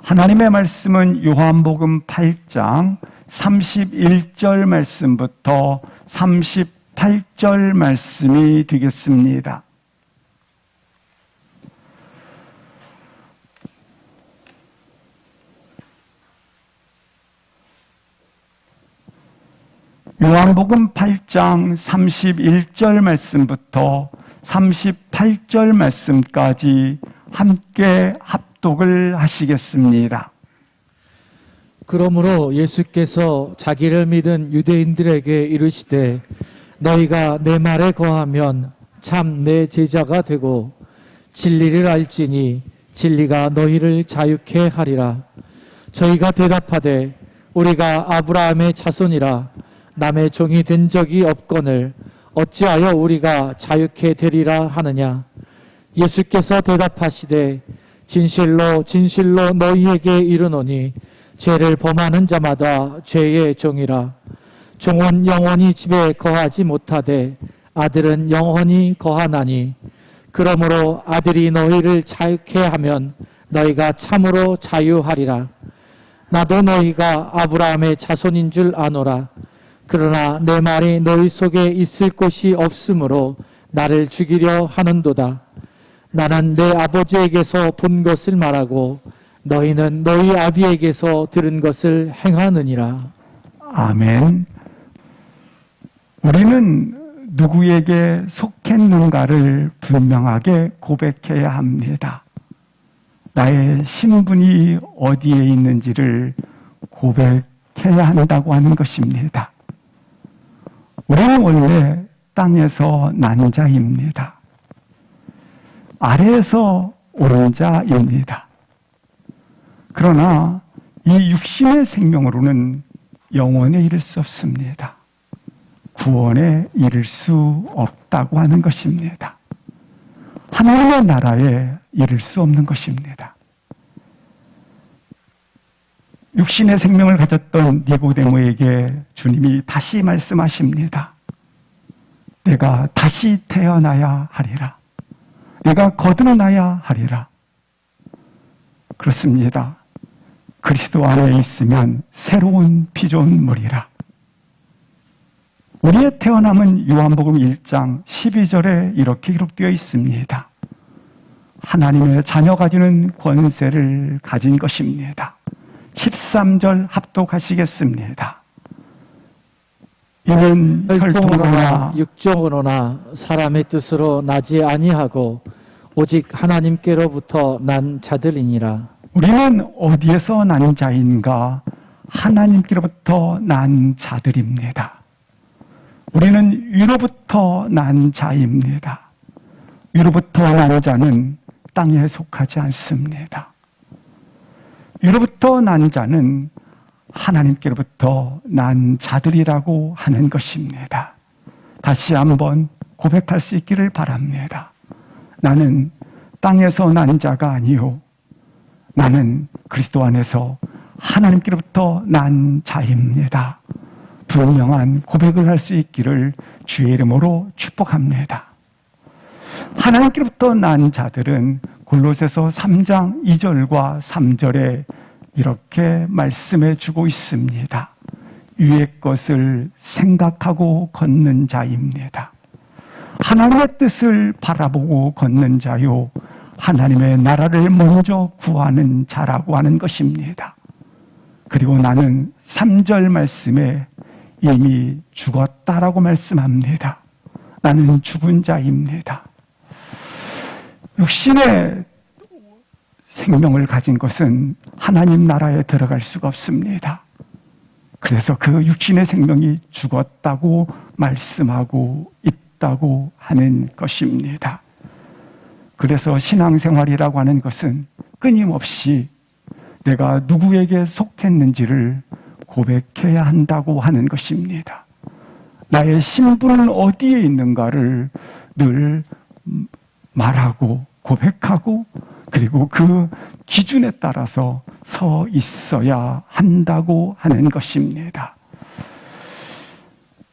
하나님의 말씀은 요한복음 8장 31절 말씀부터 38절 말씀이 되겠습니다. 요한복음 8장 31절 말씀부터 38절 말씀까지 함께 합독을 하시겠습니다. 그러므로 예수께서 자기를 믿은 유대인들에게 이르시되 너희가 내 말에 거하면 참 내 제자가 되고 진리를 알지니 진리가 너희를 자유케 하리라. 저희가 대답하되 우리가 아브라함의 자손이라 남의 종이 된 적이 없거늘 어찌하여 우리가 자유케 되리라 하느냐. 예수께서 대답하시되 진실로 진실로 너희에게 이르노니 죄를 범하는 자마다 죄의 종이라. 종은 영원히 집에 거하지 못하되 아들은 영원히 거하나니 그러므로 아들이 너희를 자유케 하면 너희가 참으로 자유하리라. 나도 너희가 아브라함의 자손인 줄 아노라. 그러나 내 말이 너희 속에 있을 곳이 없으므로 나를 죽이려 하는도다. 나는 내 아버지에게서 본 것을 말하고 너희는 너희 아비에게서 들은 것을 행하느니라. 아멘. 우리는 누구에게 속했는가를 분명하게 고백해야 합니다. 나의 신분이 어디에 있는지를 고백해야 한다고 하는 것입니다. 우리는 원래 땅에서 난 자입니다. 아래에서 오른 자입니다. 그러나 이 육신의 생명으로는 영원에 이를 수 없습니다. 구원에 이를 수 없다고 하는 것입니다. 하나님의 나라에 이를 수 없는 것입니다. 육신의 생명을 가졌던 니고데모에게 주님이 다시 말씀하십니다. 내가 다시 태어나야 하리라. 내가 거듭나야 하리라. 그렇습니다. 그리스도 안에 있으면 새로운 피조물이라. 우리의 태어남은 요한복음 1장 12절에 이렇게 기록되어 있습니다. 하나님의 자녀가 되는 권세를 가진 것입니다. 13절 합독하시겠습니다. 이는 혈통으로나 육정으로나 사람의 뜻으로 나지 아니하고 오직 하나님께로부터 난 자들이니라. 우리는 어디에서 난 자인가? 하나님께로부터 난 자들입니다. 우리는 위로부터 난 자입니다. 위로부터 난 자는 땅에 속하지 않습니다. 위로부터 난 자는 하나님께로부터 난 자들이라고 하는 것입니다. 다시 한번 고백할 수 있기를 바랍니다. 나는 땅에서 난 자가 아니요 나는 그리스도 안에서 하나님께로부터 난 자입니다. 분명한 고백을 할 수 있기를 주의 이름으로 축복합니다. 하나님께로부터 난 자들은 골로새서 3장 2절과 3절에 이렇게 말씀해 주고 있습니다. 위의 것을 생각하고 걷는 자입니다. 하나님의 뜻을 바라보고 걷는 자요 하나님의 나라를 먼저 구하는 자라고 하는 것입니다. 그리고 나는 3절 말씀에 이미 죽었다라고 말씀합니다. 나는 죽은 자입니다. 육신의 생명을 가진 것은 하나님 나라에 들어갈 수가 없습니다. 그래서 그 육신의 생명이 죽었다고 말씀하고 있다고 하는 것입니다. 그래서 신앙생활이라고 하는 것은 끊임없이 내가 누구에게 속했는지를 고백해야 한다고 하는 것입니다. 나의 신분은 어디에 있는가를 늘 말하고 고백하고 그리고 그 기준에 따라서 서 있어야 한다고 하는 것입니다.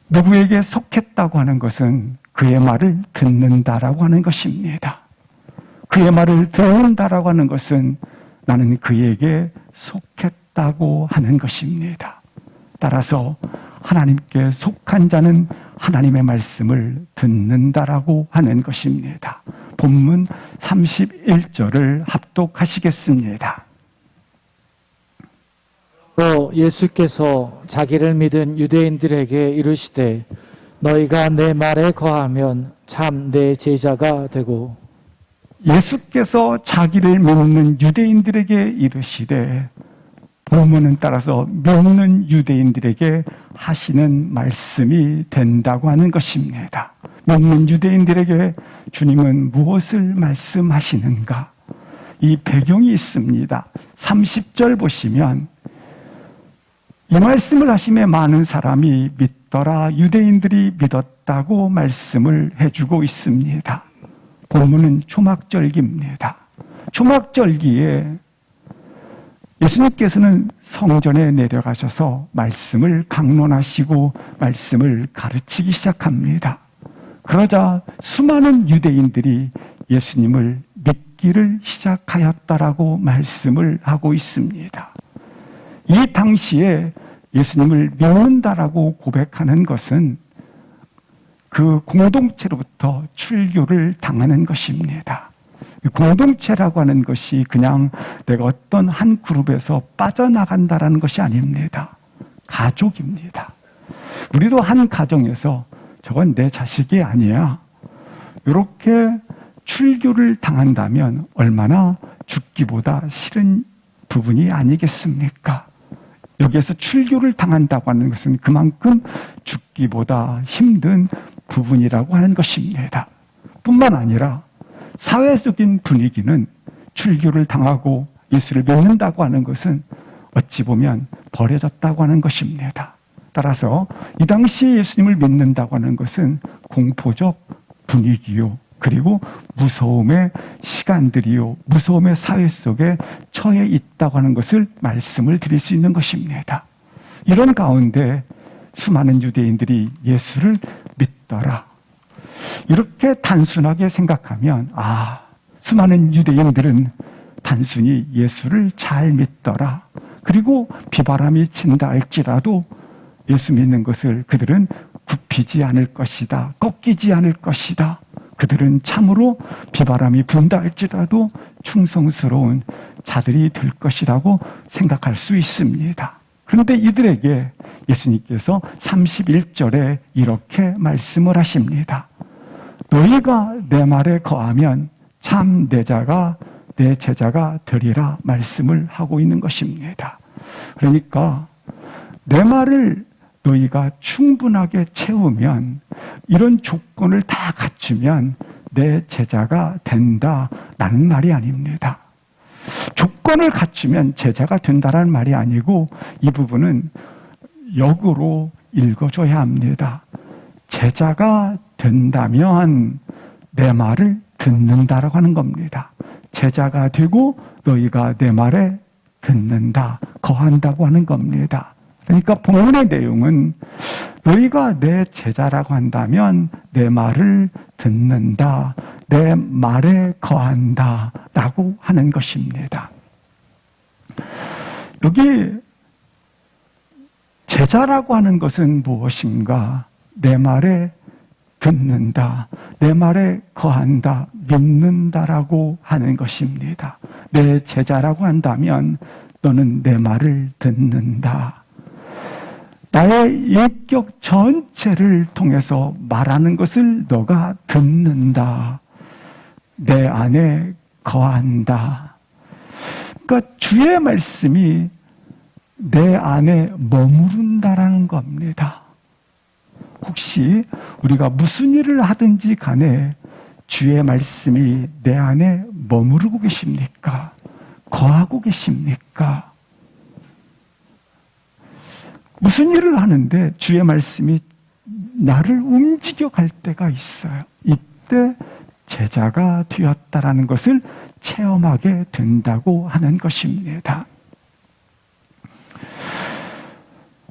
누구에게 속했다고 하는 것은 그의 말을 듣는다라고 하는 것입니다. 그의 말을 듣는다라고 하는 것은 나는 그에게 속했다고 하는 것입니다. 따라서 하나님께 속한 자는 하나님의 말씀을 듣는다라고 하는 것입니다. 본문 31절을 합독하시겠습니다. 또 예수께서 자기를 믿은 유대인들에게 이르시되 너희가 내 말에 거하면 참 내 제자가 되고 예수께서 자기를 믿는 유대인들에게 이르시되, 본문은 따라서 믿는 유대인들에게 하시는 말씀이 된다고 하는 것입니다. 믿는 유대인들에게 주님은 무엇을 말씀하시는가? 이 배경이 있습니다. 30절 보시면 이 말씀을 하심에 많은 사람이 믿더라, 유대인들이 믿었다고 말씀을 해주고 있습니다. 본문은 초막절기입니다. 초막절기에 예수님께서는 성전에 내려가셔서 말씀을 강론하시고 말씀을 가르치기 시작합니다. 그러자 수많은 유대인들이 예수님을 믿기를 시작하였다라고 말씀을 하고 있습니다. 이 당시에 예수님을 믿는다라고 고백하는 것은 그 공동체로부터 출교를 당하는 것입니다. 공동체라고 하는 것이 그냥 내가 어떤 한 그룹에서 빠져나간다라는 것이 아닙니다. 가족입니다. 우리도 한 가정에서 저건 내 자식이 아니야, 이렇게 출교를 당한다면 얼마나 죽기보다 싫은 부분이 아니겠습니까? 여기에서 출교를 당한다고 하는 것은 그만큼 죽기보다 힘든 부분이라고 하는 것입니다. 뿐만 아니라 사회적인 분위기는 출교를 당하고 예수를 믿는다고 하는 것은 어찌 보면 버려졌다고 하는 것입니다. 따라서 이 당시에 예수님을 믿는다고 하는 것은 공포적 분위기요, 그리고 무서움의 시간들이요, 무서움의 사회 속에 처해 있다고 하는 것을 말씀을 드릴 수 있는 것입니다. 이런 가운데 수많은 유대인들이 예수를 믿더라, 이렇게 단순하게 생각하면 수많은 유대인들은 단순히 예수를 잘 믿더라, 그리고 비바람이 친다 할지라도 예수 믿는 것을 그들은 굽히지 않을 것이다, 꺾이지 않을 것이다, 그들은 참으로 비바람이 분다 할지라도 충성스러운 자들이 될 것이라고 생각할 수 있습니다. 그런데 이들에게 예수님께서 31절에 이렇게 말씀을 하십니다. 너희가 내 말에 거하면 참 내 제자가 되리라 말씀을 하고 있는 것입니다. 그러니까 내 말을 너희가 충분하게 채우면, 이런 조건을 다 갖추면 내 제자가 된다라는 말이 아닙니다. 조건을 갖추면 제자가 된다라는 말이 아니고, 이 부분은 역으로 읽어줘야 합니다. 제자가 된다면 내 말을 듣는다라고 하는 겁니다. 제자가 되고 너희가 내 말에 듣는다, 거한다고 하는 겁니다. 그러니까 본문의 내용은 너희가 내 제자라고 한다면 내 말을 듣는다, 내 말에 거한다 라고 하는 것입니다. 여기 제자라고 하는 것은 무엇인가? 내 말에 듣는다, 내 말에 거한다, 믿는다라고 하는 것입니다. 내 제자라고 한다면 너는 내 말을 듣는다, 나의 인격 전체를 통해서 말하는 것을 너가 듣는다, 내 안에 거한다. 그러니까 주의 말씀이 내 안에 머무른다라는 겁니다. 혹시 우리가 무슨 일을 하든지 간에 주의 말씀이 내 안에 머무르고 계십니까? 거하고 계십니까? 무슨 일을 하는데 주의 말씀이 나를 움직여 갈 때가 있어요. 이때 제자가 되었다라는 것을 체험하게 된다고 하는 것입니다.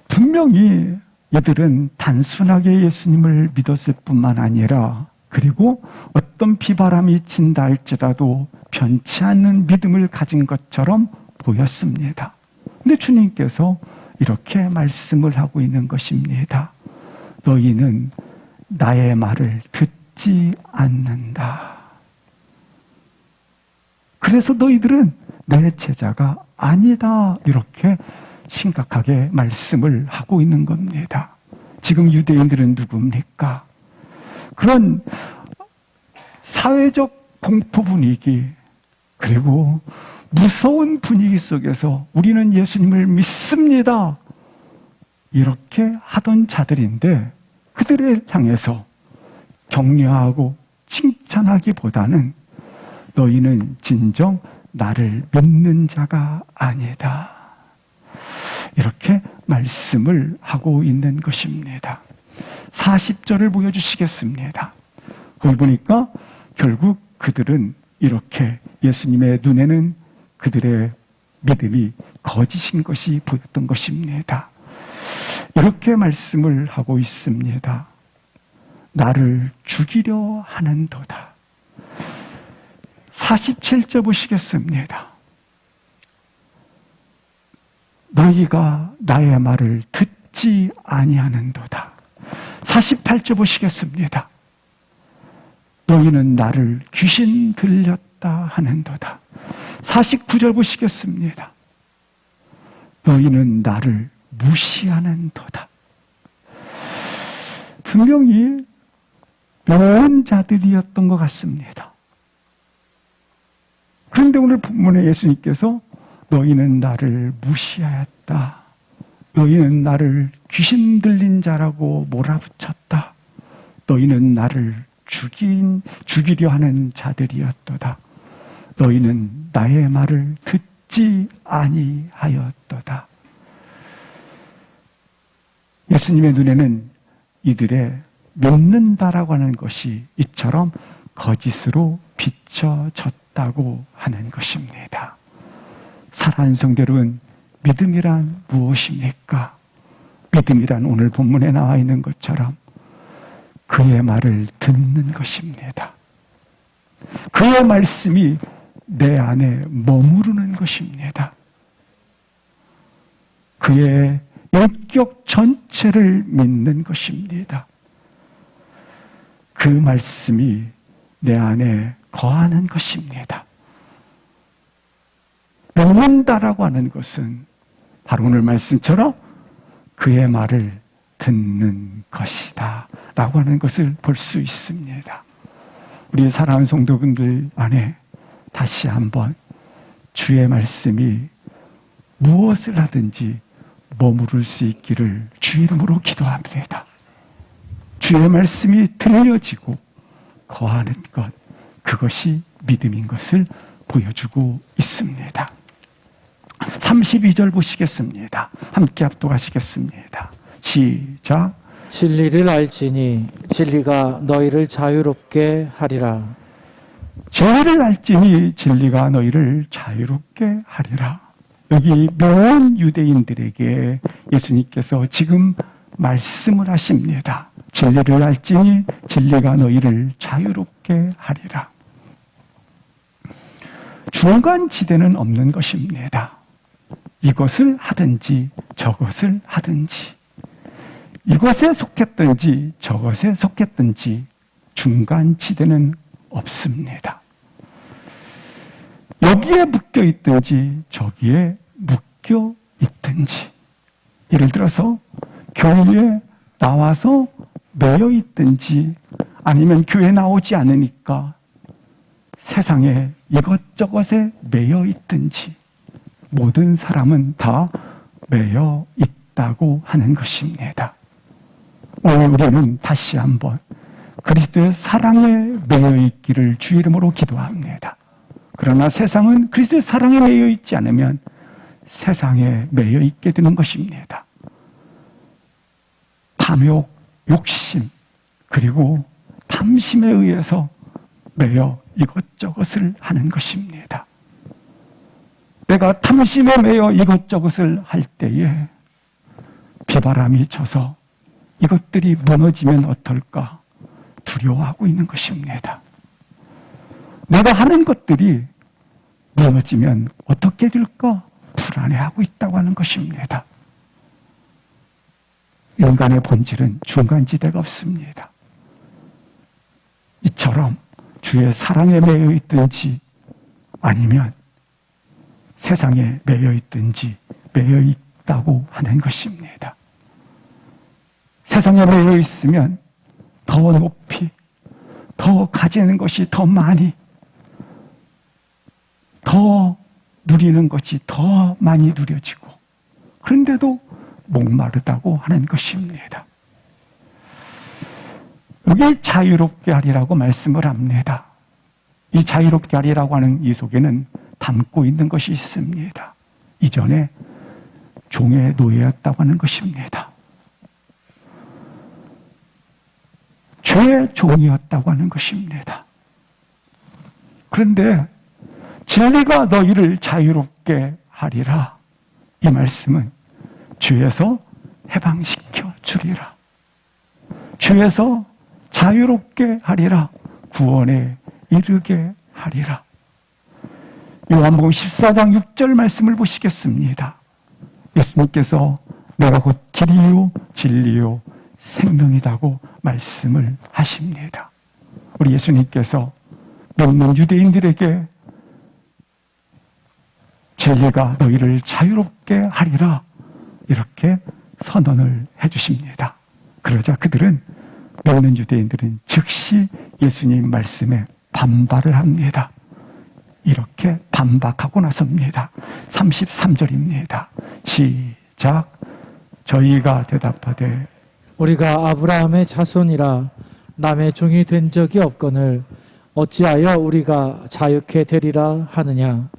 분명히 이들은 단순하게 예수님을 믿었을 뿐만 아니라, 그리고 어떤 비바람이 친다 할지라도 변치 않는 믿음을 가진 것처럼 보였습니다. 근데 주님께서 이렇게 말씀을 하고 있는 것입니다. 너희는 나의 말을 듣지 않는다. 그래서 너희들은 내 제자가 아니다. 이렇게 심각하게 말씀을 하고 있는 겁니다. 지금 유대인들은 누굽니까? 그런 사회적 공포 분위기, 그리고 무서운 분위기 속에서 우리는 예수님을 믿습니다. 이렇게 하던 자들인데 그들을 향해서 격려하고 칭찬하기보다는 너희는 진정 나를 믿는 자가 아니다. 이렇게 말씀을 하고 있는 것입니다. 40절을 보여주시겠습니다. 거기 보니까 결국 그들은 이렇게 예수님의 눈에는 그들의 믿음이 거짓인 것이 보였던 것입니다. 이렇게 말씀을 하고 있습니다. 나를 죽이려 하는도다. 47절 보시겠습니다. 너희가 나의 말을 듣지 아니하는도다. 48절 보시겠습니다. 너희는 나를 귀신 들렸다 하는도다. 49절 보시겠습니다. 너희는 나를 무시하는도다. 분명히 명한 자들이었던 것 같습니다. 그런데 오늘 본문에 예수님께서 너희는 나를 무시하였다. 너희는 나를 귀신 들린 자라고 몰아붙였다. 너희는 나를 죽이려 하는 자들이었도다. 너희는 나의 말을 듣지 아니하였도다. 예수님의 눈에는 이들의 믿는다라고 하는 것이 이처럼 거짓으로 비춰졌다고 하는 것입니다. 사랑하는 성도 여러분, 믿음이란 무엇입니까? 믿음이란 오늘 본문에 나와 있는 것처럼 그의 말을 듣는 것입니다. 그의 말씀이 내 안에 머무르는 것입니다. 그의 인격 전체를 믿는 것입니다. 그 말씀이 내 안에 거하는 것입니다. 믿는다라고 하는 것은 바로 오늘 말씀처럼 그의 말을 듣는 것이다 라고 하는 것을 볼 수 있습니다. 우리 사랑하는 성도분들 안에 다시 한번 주의 말씀이 무엇을 하든지 머무를 수 있기를 주 이름으로 기도합니다. 주의 말씀이 들려지고 거하는 것, 그것이 믿음인 것을 보여주고 있습니다. 32절 보시겠습니다. 함께 합독하시겠습니다. 시작. 진리를 알지니 진리가 너희를 자유롭게 하리라. 진리를 알지니 진리가 너희를 자유롭게 하리라. 여기 명한 유대인들에게 예수님께서 지금 말씀을 하십니다. 진리를 알지니 진리가 너희를 자유롭게 하리라. 중간지대는 없는 것입니다. 이것을 하든지 저것을 하든지, 이것에 속했든지 저것에 속했든지 중간지대는 없습니다. 여기에 묶여 있든지 저기에 묶여 있든지, 예를 들어서 교회에 나와서 매여 있든지 아니면 교회 나오지 않으니까 세상에 이것저것에 매여 있든지 모든 사람은 다 매여 있다고 하는 것입니다. 오늘 우리는 다시 한번 그리스도의 사랑에 매여 있기를 주 이름으로 기도합니다. 그러나 세상은 그리스도의 사랑에 매여 있지 않으면 세상에 매여 있게 되는 것입니다. 탐욕, 욕심, 그리고 탐심에 의해서 매여 이것저것을 하는 것입니다. 내가 탐심에 매여 이것저것을 할 때에 비바람이 쳐서 이것들이 무너지면 어떨까 두려워하고 있는 것입니다. 내가 하는 것들이 무너지면 어떻게 될까 불안해하고 있다고 하는 것입니다. 인간의 본질은 중간지대가 없습니다. 이처럼 주의 사랑에 매여 있든지 아니면 세상에 매여 있든지 매여 있다고 하는 것입니다. 세상에 매여 있으면 더 높이, 더 가지는 것이 더 많이, 더 누리는 것이 더 많이 누려지고, 그런데도 목마르다고 하는 것입니다. 여기 자유롭게 하리라고 말씀을 합니다. 이 자유롭게 하리라고 하는 이 속에는 담고 있는 것이 있습니다. 이전에 종의 노예였다고 하는 것입니다. 죄의 종이었다고 하는 것입니다. 그런데 진리가 너희를 자유롭게 하리라. 이 말씀은 죄에서 해방시켜 주리라. 죄에서 자유롭게 하리라. 구원에 이르게 하리라. 요한복음 14장 6절 말씀을 보시겠습니다. 예수님께서 내가 곧 길이요 진리요 생명이다고 말씀을 하십니다. 우리 예수님께서 믿는 유대인들에게 진리가 너희를 자유롭게 하리라 이렇게 선언을 해주십니다. 그러자 그들은, 믿는 유대인들은 즉시 예수님 말씀에 반발을 합니다. 이렇게 반박하고 나섭니다. 33절입니다. 시작. 저희가 대답하되 우리가 아브라함의 자손이라 남의 종이 된 적이 없거늘 어찌하여 우리가 자유케 되리라 하느냐.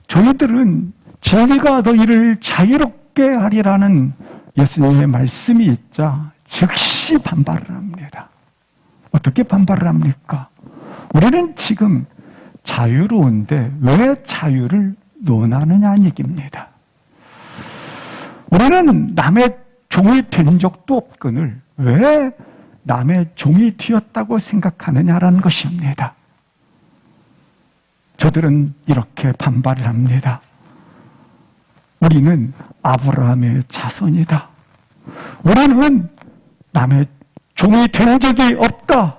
저희들은 진리가 너희를 자유롭게 하리라는 예수님의 말씀이 있자 즉시 반발을 합니다. 어떻게 반발을 합니까? 우리는 지금 자유로운데 왜 자유를 논하느냐는 얘기입니다. 우리는 남의 종이 된 적도 없거늘 왜 남의 종이 되었다고 생각하느냐라는 것입니다. 저들은 이렇게 반발을 합니다. 우리는 아브라함의 자손이다. 우리는 남의 종이 된 적이 없다.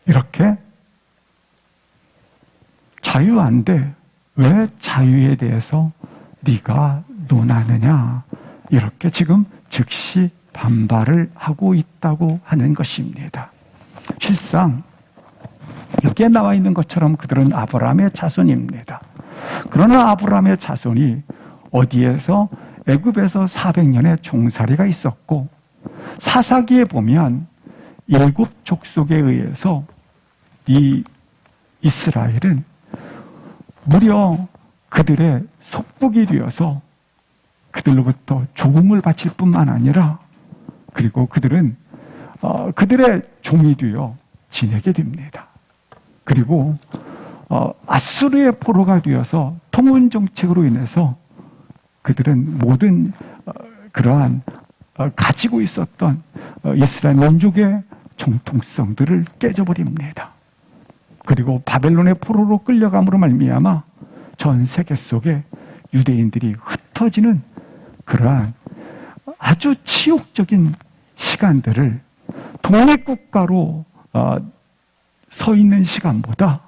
이렇게 자유 안 돼. 왜 자유에 대해서 네가 논하느냐. 이렇게 지금 즉시 반발을 하고 있다고 하는 것입니다. 실상 여기에 나와 있는 것처럼 그들은 아브라함의 자손입니다. 그러나 아브라함의 자손이 어디에서 애굽에서 400년의 종살이가 있었고 사사기에 보면 7족속에 의해서 이 이스라엘은 무려 그들의 속국이 되어서 그들로부터 조공을 바칠 뿐만 아니라 그리고 그들은 그들의 종이 되어 지내게 됩니다. 그리고 아수르의 포로가 되어서 통운 정책으로 인해서 그들은 모든 그러한 가지고 있었던 이스라엘 민족의 정통성들을 깨져버립니다. 그리고 바벨론의 포로로 끌려감으로 말미암아 전 세계 속에 유대인들이 흩어지는 그러한 아주 치욕적인 시간들을 독립국가로 서 있는 시간보다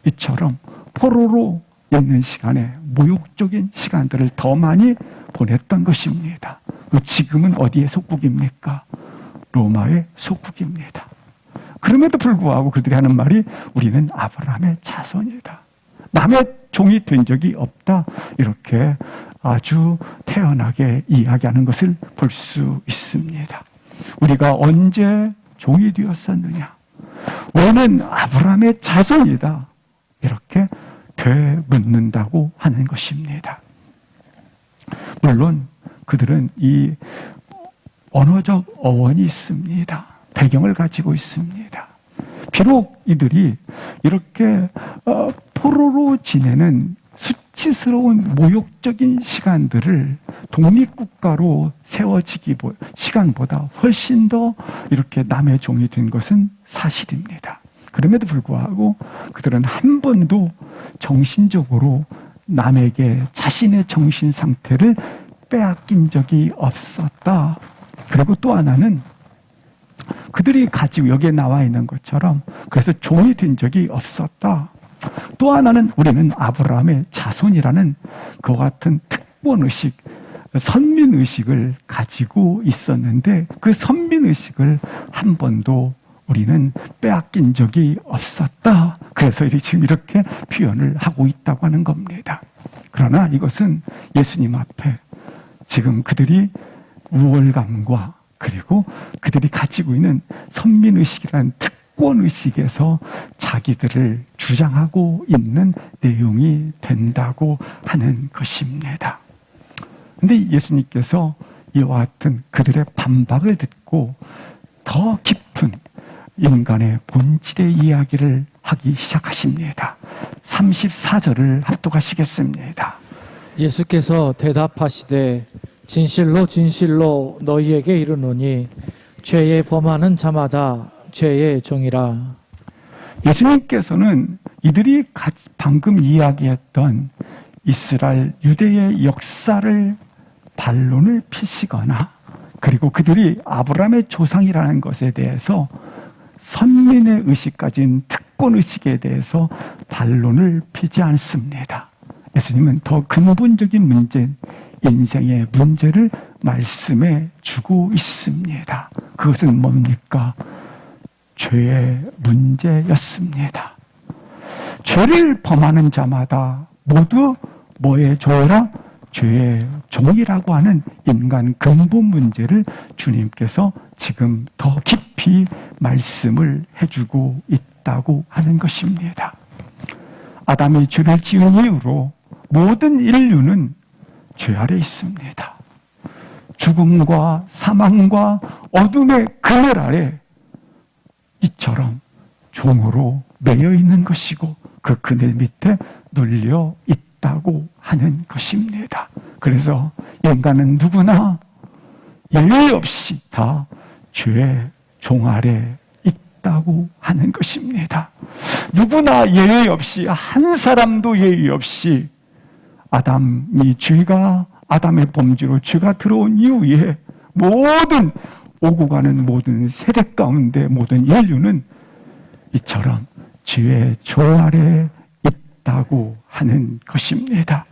이처럼 포로로 있는 시간에 모욕적인 시간들을 더 많이 보냈던 것입니다. 지금은 어디의 속국입니까? 로마의 속국입니다. 그럼에도 불구하고 그들이 하는 말이 우리는 아브라함의 자손이다. 남의 종이 된 적이 없다. 이렇게 아주 태연하게 이야기하는 것을 볼 수 있습니다. 우리가 언제 종이 되었었느냐? 우리는 아브라함의 자손이다. 이렇게 되묻는다고 하는 것입니다. 물론 그들은 이 언어적 어원이 있습니다. 배경을 가지고 있습니다. 비록 이들이 이렇게 포로로 지내는 수치스러운 모욕적인 시간들을 독립국가로 세워지기 시간보다 훨씬 더 이렇게 남의 종이 된 것은 사실입니다. 그럼에도 불구하고 그들은 한 번도 정신적으로 남에게 자신의 정신 상태를 빼앗긴 적이 없었다. 그리고 또 하나는 그들이 가지고 여기에 나와 있는 것처럼 그래서 종이 된 적이 없었다. 또 하나는 우리는 아브라함의 자손이라는 그와 같은 특권의식, 선민의식을 가지고 있었는데 그 선민의식을 한 번도 우리는 빼앗긴 적이 없었다. 그래서 지금 이렇게 표현을 하고 있다고 하는 겁니다. 그러나 이것은 예수님 앞에 지금 그들이 우월감과 그리고 그들이 가지고 있는 선민의식이라는 특권의식에서 자기들을 주장하고 있는 내용이 된다고 하는 것입니다. 그런데 예수님께서 이와 같은 그들의 반박을 듣고 더 깊은 인간의 본질의 이야기를 하기 시작하십니다. 34절을 합독하시겠습니다. 예수께서 대답하시되 진실로 진실로 너희에게 이르노니 죄에 범하는 자마다 죄의 종이라. 예수님께서는 이들이 방금 이야기했던 이스라엘 유대의 역사를 반론을 피시거나 그리고 그들이 아브라함의 조상이라는 것에 대해서 선민의 의식 가진 특권의식에 대해서 반론을 피지 않습니다. 예수님은 더 근본적인 문제, 인생의 문제를 말씀해 주고 있습니다. 그것은 뭡니까? 죄의 문제였습니다. 죄를 범하는 자마다 모두 뭐의 종이라? 죄의 종이라고 하는 인간 근본 문제를 주님께서 지금 더 깊이 말씀을 해주고 있다고 하는 것입니다. 아담이 죄를 지은 이후로 모든 인류는 죄 아래 있습니다. 죽음과 사망과 어둠의 그늘 아래 이처럼 종으로 매여 있는 것이고 그 그늘 밑에 눌려 있다고 하는 것입니다. 그래서 인간은 누구나 예외 없이 다 죄의 종 아래 있다고 하는 것입니다. 누구나 예외 없이 한 사람도 예외 없이 아담의 범죄로 죄가 들어온 이후에 모든 오고 가는 모든 세대 가운데 모든 인류는 이처럼 죄의 종 아래 있다고 하는 것입니다.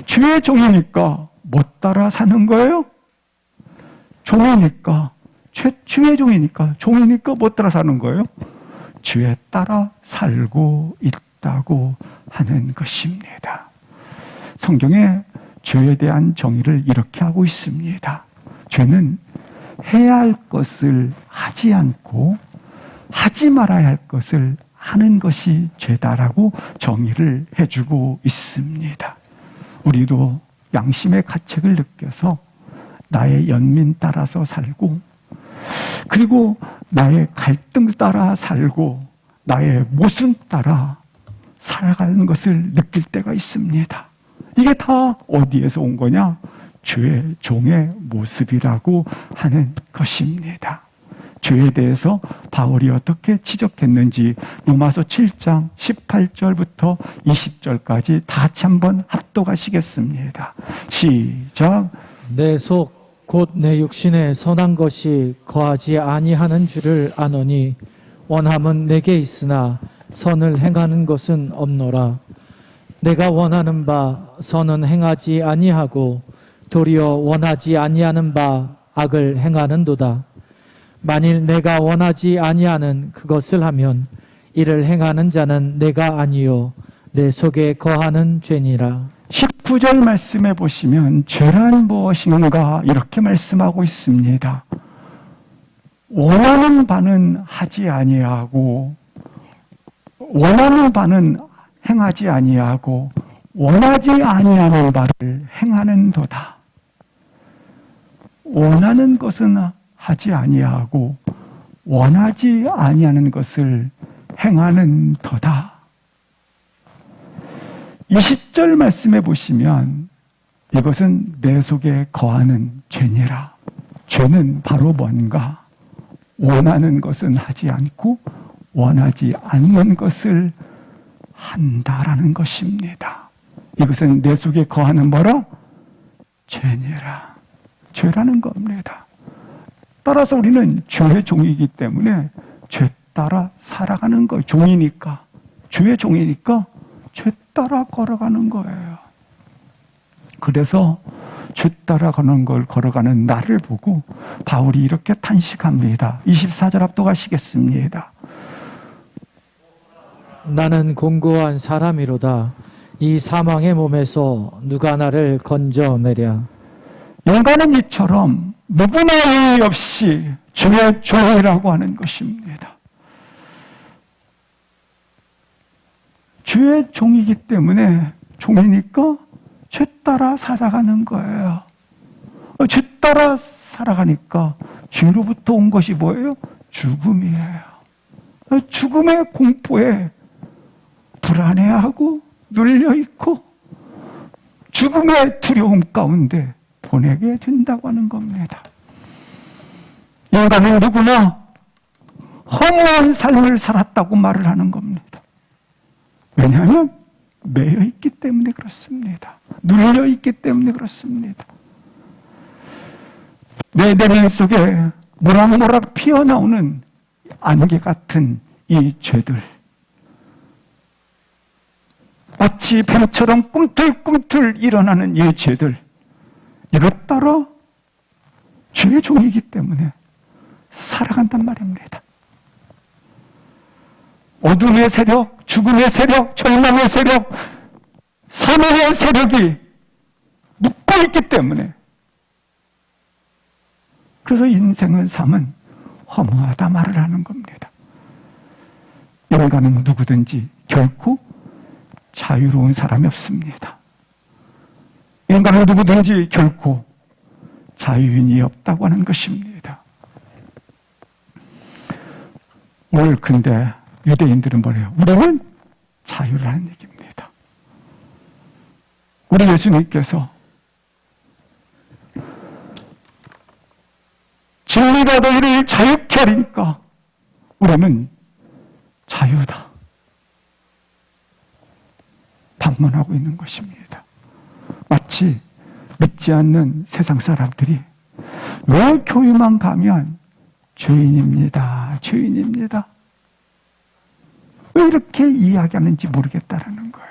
죄의 종이니까 못 따라 사는 거예요? 종이니까 죄의 종이니까 못 따라 사는 거예요? 죄에 따라 살고 있다고 하는 것입니다. 성경에 죄에 대한 정의를 이렇게 하고 있습니다. 죄는 해야 할 것을 하지 않고 하지 말아야 할 것을 하는 것이 죄다라고 정의를 해주고 있습니다. 우리도 양심의 가책을 느껴서 나의 연민 따라서 살고 그리고 나의 갈등 따라 살고 나의 모순 따라 살아가는 것을 느낄 때가 있습니다. 이게 다 어디에서 온 거냐? 죄의 종의 모습이라고 하는 것입니다. 죄에 대해서 바울이 어떻게 지적했는지 로마서 7장 18절부터 20절까지 다 같이 한번 합독하시겠습니다. 시작. 내 속 곧 내 육신에 선한 것이 거하지 아니하는 줄을 아노니 원함은 내게 있으나 선을 행하는 것은 없노라. 내가 원하는 바 선은 행하지 아니하고 도리어 원하지 아니하는 바 악을 행하는도다. 만일 내가 원하지 아니하는 그것을 하면 이를 행하는 자는 내가 아니요 내 속에 거하는 죄니라. 19절 말씀해 보시면 죄란 무엇인가 이렇게 말씀하고 있습니다. 원하는 바는 하지 아니하고 원하는 바는 행하지 아니하고 원하지 아니하는 바를 행하는도다. 원하는 것은 하지 아니하고 원하지 아니하는 것을 행하는도다. 20절 말씀해 보시면 이것은 내 속에 거하는 죄니라. 죄는 바로 뭔가? 원하는 것은 하지 않고 원하지 않는 것을 한다라는 것입니다. 이것은 내 속에 거하는 뭐라? 죄니라. 죄라는 겁니다. 따라서 우리는 죄의 종이기 때문에 죄 따라 살아가는 거예요. 종이니까. 죄의 종이니까 죄 따라 걸어가는 거예요. 그래서 죄 따라가는 걸 걸어가는 나를 보고 바울이 이렇게 탄식합니다. 24절 합독하시겠습니다. 나는 공고한 사람이로다. 이 사망의 몸에서 누가 나를 건져내랴. 인간은 이처럼 누구나 예의 없이 죄의 종이라고 하는 것입니다. 죄의 종이기 때문에 종이니까 죄 따라 살아가는 거예요. 죄 따라 살아가니까 죄로부터 온 것이 뭐예요? 죽음이에요. 죽음의 공포에 불안해하고 눌려있고 죽음의 두려움 가운데 보내게 된다고 하는 겁니다. 인간은 누구나 허무한 삶을 살았다고 말을 하는 겁니다. 왜냐하면 매여 있기 때문에 그렇습니다. 눌려 있기 때문에 그렇습니다. 내 내면 속에 모락모락 피어나오는 안개 같은 이 죄들, 마치 뱀처럼 꿈틀꿈틀 일어나는 이 죄들, 이것 따라 죄의 종이기 때문에 살아간단 말입니다. 어둠의 세력, 죽음의 세력, 절망의 세력, 사망의 세력이 묶고 있기 때문에, 그래서 인생은 삶은 허무하다 말을 하는 겁니다. 인간은 누구든지 결코 자유로운 사람이 없습니다. 인간은 누구든지 결코 자유인이 없다고 하는 것입니다. 오늘 근데 유대인들은 뭐래요? 우리는 자유라는 얘기입니다. 우리 예수님께서 진리가 너희를 자유케 하리니까 우리는 자유다 방문하고 있는 것입니다. 마치 믿지 않는 세상 사람들이 왜 교회만 가면 죄인입니다, 죄인입니다, 왜 이렇게 이야기하는지 모르겠다라는 거예요.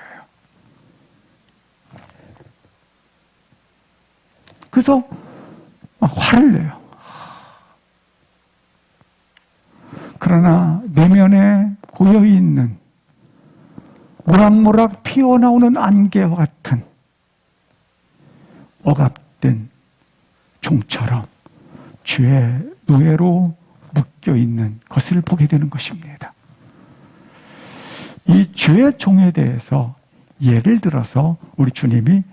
그래서 막 화를 내요. 그러나 내면에 고여있는 모락모락 피어나오는 안개와 같은 억압된 종처럼 죄의 노예로 묶여있는 것을 보게 되는 것입니다. 이 죄의 종에 대해서 예를 들어서 우리 주님이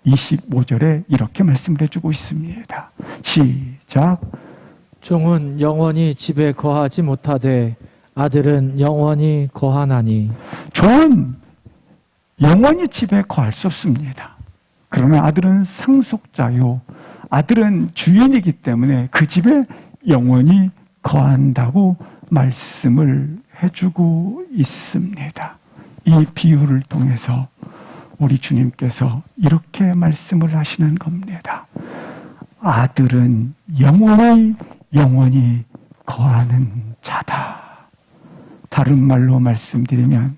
25절에 이렇게 말씀을 해주고 있습니다. 시작. 종은 영원히 집에 거하지 못하되 아들은 영원히 거하나니. 종은 영원히 집에 거할 수 없습니다. 그러나 아들은 상속자요, 아들은 주인이기 때문에 그 집에 영원히 거한다고 말씀을 해주고 있습니다. 이 비유를 통해서 우리 주님께서 이렇게 말씀을 하시는 겁니다. 아들은 영원히 거하는 자다. 다른 말로 말씀드리면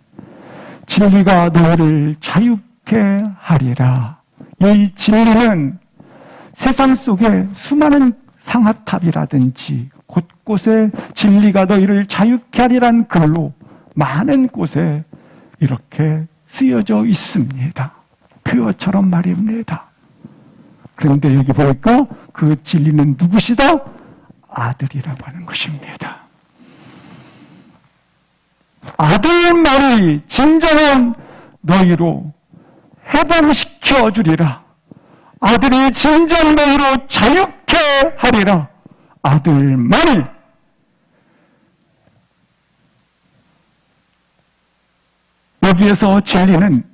진리가 너희를 자유케 하리라. 이 진리는 세상 속에 수많은 상아탑이라든지 곳곳에 진리가 너희를 자유케 하리란 글로 많은 곳에 이렇게 쓰여져 있습니다. 표어처럼 말입니다. 그런데 여기 보니까 그 진리는 누구시다? 아들이라고 하는 것입니다. 아들만이 진정한 너희로 해방시켜 주리라. 아들이 진정 너희로 자유케 하리라. 아들만이. 여기에서 진리는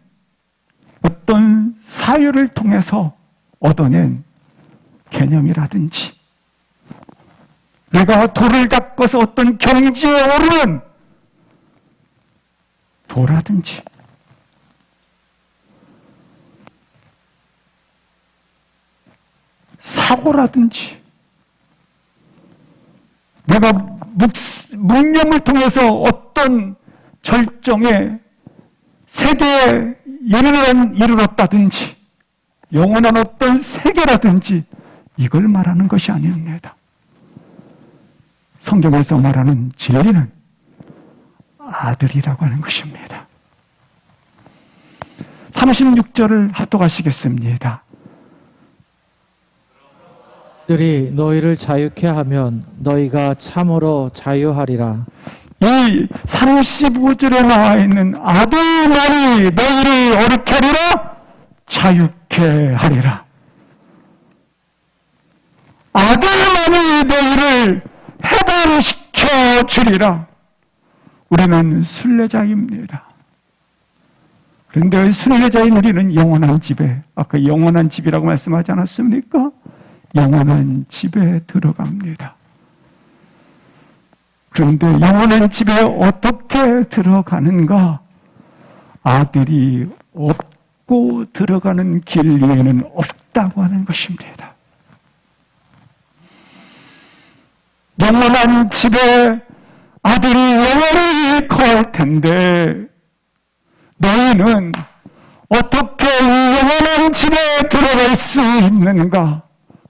어떤 사유를 통해서 얻어낸 개념이라든지, 내가 돌을 닦아서 어떤 경지에 오르는 도라든지, 사고라든지 내가 묵념을 통해서 어떤 절정의 세계에 이르렀다든지 영원한 어떤 세계라든지 이걸 말하는 것이 아닙니다. 성경에서 말하는 진리는 아들이라고 하는 것입니다. 36절을 합독하시겠습니다. 들이 너희를 자유케 하면 너희가 참으로 자유하리라. 이 35절에 나와 있는 아들만이 너희를 어떻게 하리라? 자유케 하리라. 아들만이 너희를 해방시켜 주리라. 우리는 순례자입니다. 그런데 순례자인 우리는 영원한 집에, 아까 영원한 집이라고 말씀하지 않았습니까? 영원한 집에 들어갑니다. 그런데 영원한 집에 어떻게 들어가는가? 아들이 없고 들어가는 길 위에는 없다고 하는 것입니다. 영원한 집에 아들이 영원히 거할 텐데 너희는 어떻게 영원한 집에 들어갈 수 있는가?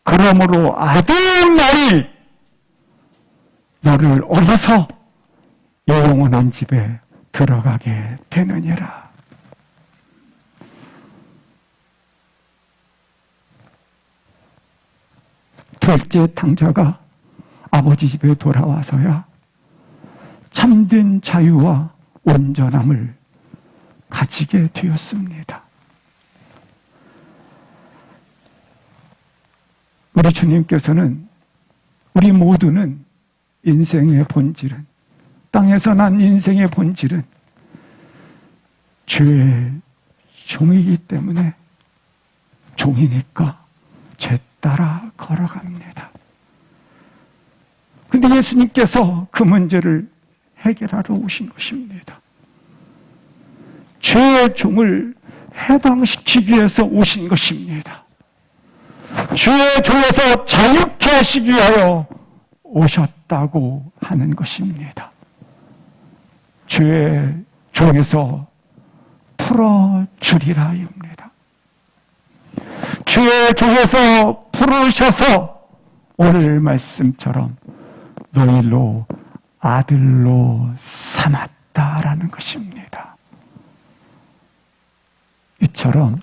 그러므로 아들말이 너를 어디서 이 영원한 집에 들어가게 되느니라. 둘째 탕자가 아버지 집에 돌아와서야 참된 자유와 온전함을 가지게 되었습니다. 우리 주님께서는 우리 모두는 인생의 본질은 땅에서 난 인생의 본질은 죄의 종이기 때문에 종이니까 죄 따라 걸어갑니다. 근데 예수님께서 그 문제를 해결하러 오신 것입니다. 죄의 종을 해방시키기 위해서 오신 것입니다. 죄의 종에서 자유케 하시기 위하여 오셨다고 하는 것입니다. 죄의 종에서 풀어주리라입니다. 죄의 종에서 풀으셔서 오늘 말씀처럼 너희로 아들로 삼았다라는 것입니다. 이처럼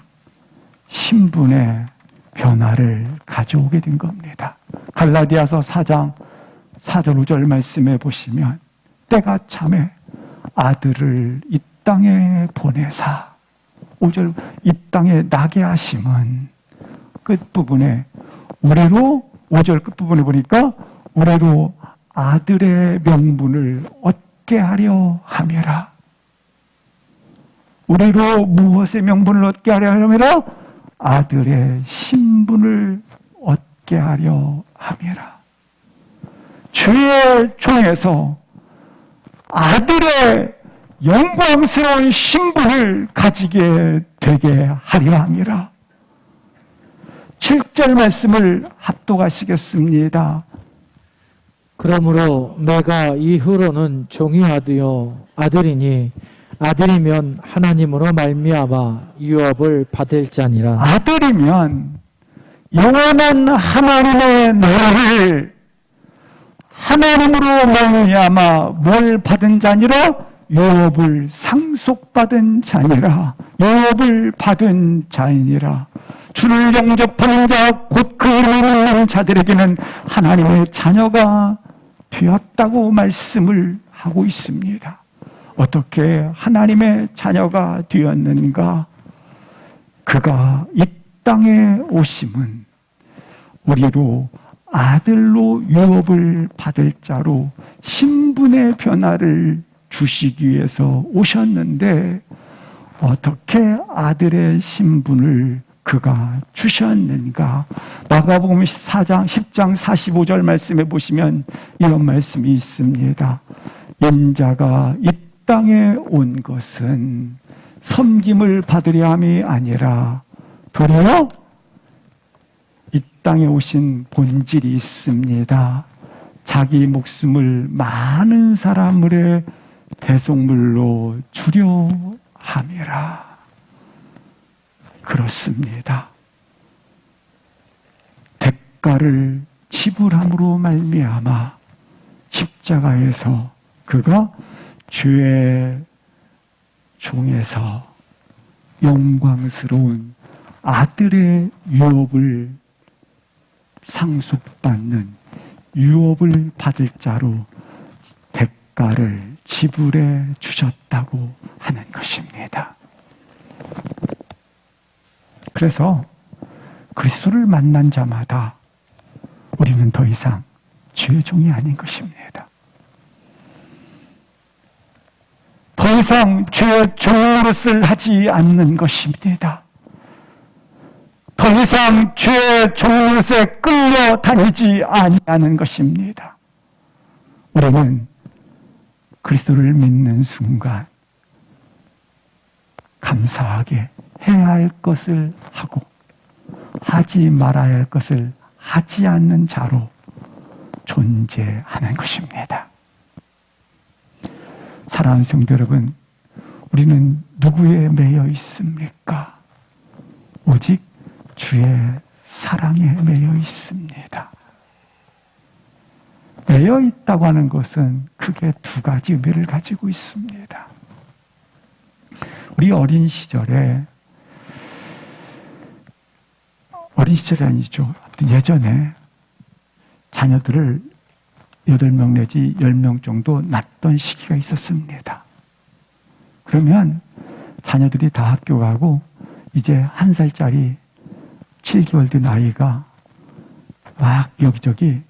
신분의 변화를 가져오게 된 겁니다. 갈라디아서 4장 4절 5절 말씀해 보시면 때가 참에 아들을 이 땅에 보내사 5절 이 땅에 나게 하심은 끝부분에 우리로 5절 끝부분에 보니까 우리로 아들의 명분을 얻게 하려 함이라. 우리로 무엇의 명분을 얻게 하려 함이라? 아들의 신분을 얻게 하려 함이라. 죄의 종에서 아들의 영광스러운 신분을 가지게 되게 하려 함이라. 7절 말씀을 합독하시겠습니다. 그러므로 내가 이후로는 종이 아들이니 아들이면 하나님으로 말미암아 유업을 받을 자니라. 아들이면 영원한 하나님의 나라를 하나님으로 말미암아 뭘 받은 자니라? 유업을 상속받은 자니라. 유업을 받은 자이니라. 주를 영접하는 자, 곧 그 이름을 믿는 자들에게는 하나님의 자녀가 되었다고 말씀을 하고 있습니다. 어떻게 하나님의 자녀가 되었는가? 그가 이 땅에 오심은 우리로 아들로 유업을 받을 자로 신분의 변화를 주시기 위해서 오셨는데 어떻게 아들의 신분을 그가 주셨는가? 마가복음 4장 10장 45절 말씀해 보시면 이런 말씀이 있습니다. 인자가 이 땅에 온 것은 섬김을 받으려 함이 아니라 도리어 이 땅에 오신 본질이 있습니다. 자기 목숨을 많은 사람의 대속물로 주려 함이라. 그렇습니다. 대가를 지불함으로 말미암아 십자가에서 그가 죄의 종에서 영광스러운 아들의 유업을 상속받는 유업을 받을 자로 대가를 지불해 주셨다고 하는 것입니다. 그래서 그리스도를 만난 자마다 우리는 더 이상 죄의 종이 아닌 것입니다. 더 이상 죄의 종노릇을 하지 않는 것입니다. 더 이상 죄의 종노릇에 끌려다니지 아니하는 것입니다. 우리는 그리스도를 믿는 순간 감사하게 해야 할 것을 하고 하지 말아야 할 것을 하지 않는 자로 존재하는 것입니다. 사랑하는 성도 여러분, 우리는 누구에 매여 있습니까? 오직 주의 사랑에 매여 있습니다. 매여 있다고 하는 것은 크게 두 가지 의미를 가지고 있습니다. 우리 어린 시절이 아니죠. 예전에 자녀들을 8명 내지 10명 정도 낳던 시기가 있었습니다. 그러면 자녀들이 다 학교 가고 이제 1살짜리 7개월 된 아이가 막 여기저기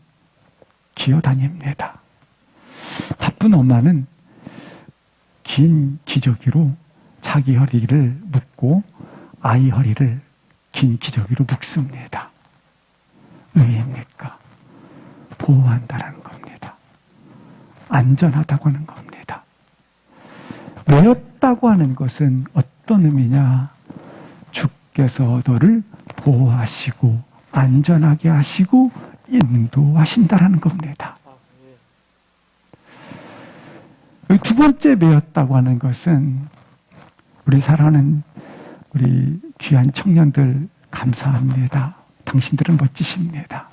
기어다닙니다. 바쁜 엄마는 긴 기저귀로 자기 허리를 묶고 아이 허리를 긴 기저귀로 묶습니다. 왜입니까? 보호한다는 겁니다. 안전하다고 하는 겁니다. 매였다고 하는 것은 어떤 의미냐? 주께서 너를 보호하시고 안전하게 하시고 인도하신다라는 겁니다. 두 번째 매였다고 하는 것은 우리 사랑하는 우리 귀한 청년들 감사합니다. 당신들은 멋지십니다.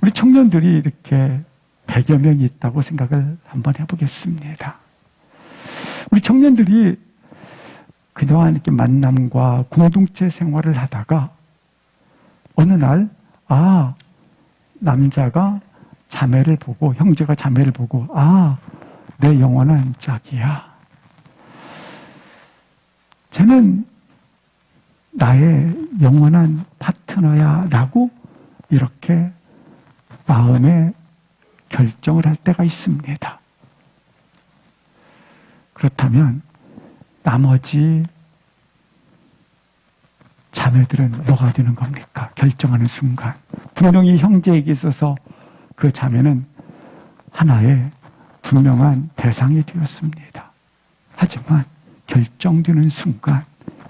우리 청년들이 이렇게 100여 명이 있다고 생각을 한번 해보겠습니다. 우리 청년들이 그동안 이렇게 만남과 공동체 생활을 하다가 어느 날, 남자가 자매를 보고, 형제가 자매를 보고, 내 영원한 짝이야. 쟤는 나의 영원한 파트너야 라고 이렇게 마음에 결정을 할 때가 있습니다. 그렇다면 나머지 자매들은 뭐가 되는 겁니까? 결정하는 순간 분명히 형제에게 있어서 그 자매는 하나의 분명한 대상이 되었습니다. 하지만 결정되는 순간,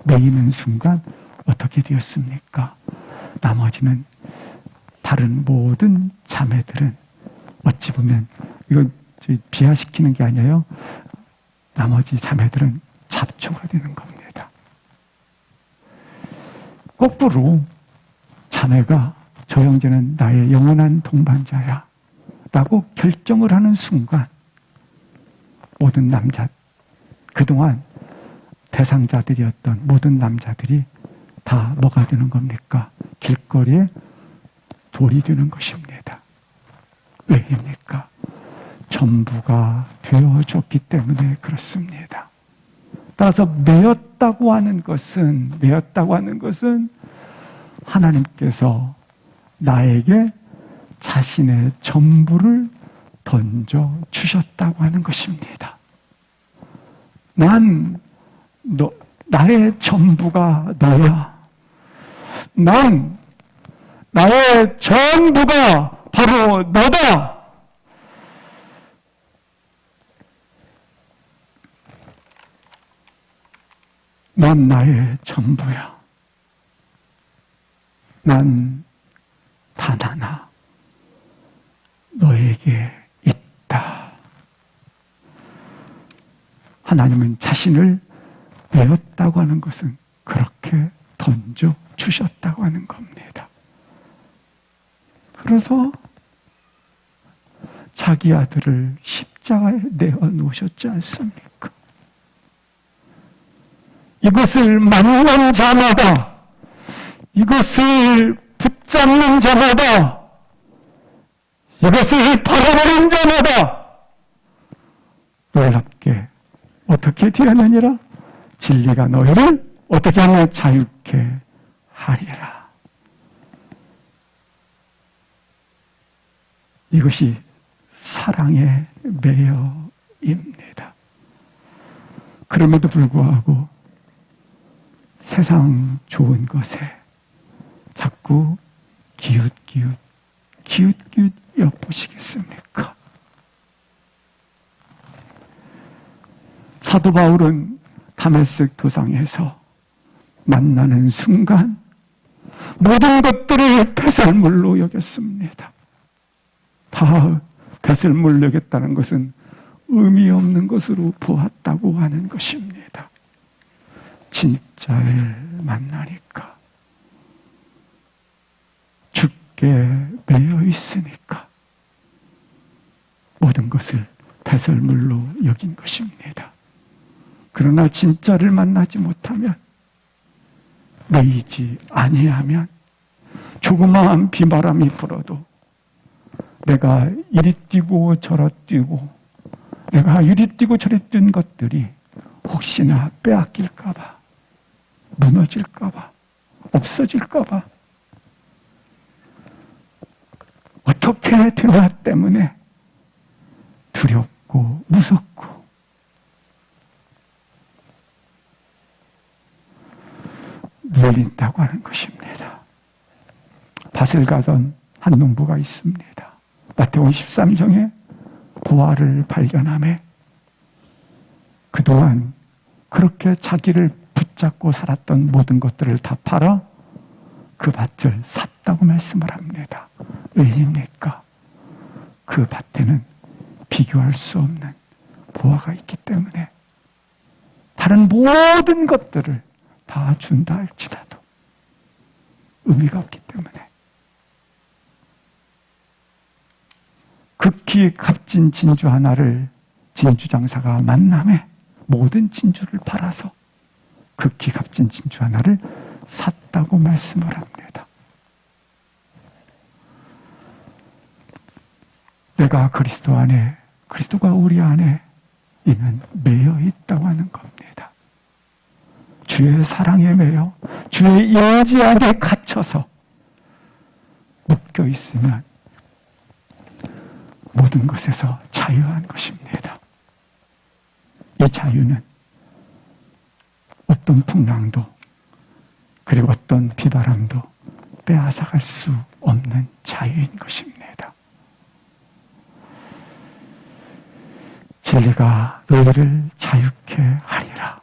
매이는 순간 어떻게 되었습니까? 나머지는 다른 모든 자매들은 어찌 보면 이건 비하시키는 게 아니에요. 나머지 자매들은 잡초가 되는 겁니다. 거꾸로 자매가 저 형제는 나의 영원한 동반자야 라고 결정을 하는 순간 모든 남자, 그동안 대상자들이었던 모든 남자들이 다 뭐가 되는 겁니까? 길거리에 돌이 되는 것입니다. 왜입니까? 전부가 되어줬기 때문에 그렇습니다. 따라서 매였다고 하는 것은 하나님께서 나에게 자신의 전부를 던져 주셨다고 하는 것입니다. 나의 전부가 너야. 나의 전부가 바로 너다. 넌 나의 전부야. 난 단 하나 너에게 있다. 하나님은 자신을 내었다고 하는 것은 그렇게 던져 주셨다고 하는 겁니다. 그래서 자기 아들을 십자가에 내어 놓으셨지 않습니까? 이것을 만난 자마다, 이것을 붙잡는 자마다, 이것을 바라보는 자마다 놀랍게 어떻게 되었느니라? 진리가 너희를 어떻게 하면 자유케 하리라. 이것이 사랑의 매여입니다. 그럼에도 불구하고 세상 좋은 것에 자꾸 기웃기웃 엿보시겠습니까? 사도 바울은 다메섹 도상에서 만나는 순간 모든 것들을 배설물로 여겼습니다. 다 배설물로 여겼다는 것은 의미 없는 것으로 보았다고 하는 것입니다. 진짜를 만나니까, 죽게 매여 있으니까 모든 것을 배설물로 여긴 것입니다. 그러나 진짜를 만나지 못하면, 매이지 아니하면 조그마한 비바람이 불어도 내가 이리 뛰고 저리 뛰고 내가 이리 뛰고 저리 뛴 것들이 혹시나 빼앗길까 봐, 무너질까 봐, 없어질까 봐, 어떻게 되나 때문에 두렵고 무섭고 밀린다고 하는 것입니다. 밭을 가던 한 농부가 있습니다. 마태복음 13장에 보화를 발견하며 그동안 그렇게 자기를 붙잡고 살았던 모든 것들을 다 팔아 그 밭을 샀다고 말씀을 합니다. 왜입니까? 그 밭에는 비교할 수 없는 보화가 있기 때문에, 다른 모든 것들을 다 준다 할지라도 의미가 없기 때문에. 극히 값진 진주 하나를 진주장사가 만남에 모든 진주를 팔아서 극히 값진 진주 하나를 샀다고 말씀을 합니다. 내가 그리스도 안에, 그리스도가 우리 안에 이는 매여 있다고 하는 겁니다. 주의 사랑에 매여 주의 임재 안에 갇혀서 묶여 있으면 모든 것에서 자유한 것입니다. 이 자유는 어떤 풍랑도 그리고 어떤 비바람도 빼앗아갈 수 없는 자유인 것입니다. 진리가 너희를 자유케 하리라.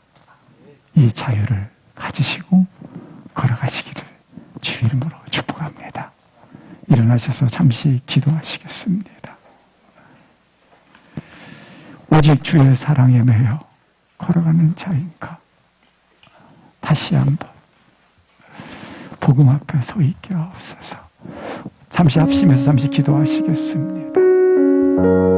이 자유를 가지시고 걸어가시기를 주 이름으로 축복합니다. 일어나셔서 잠시 기도하시겠습니다. 오직 주의 사랑에 매여 걸어가는 자인가? 다시 한번 복음 앞에 서 있게 하옵소서. 잠시 합심해서 잠시 기도하시겠습니다.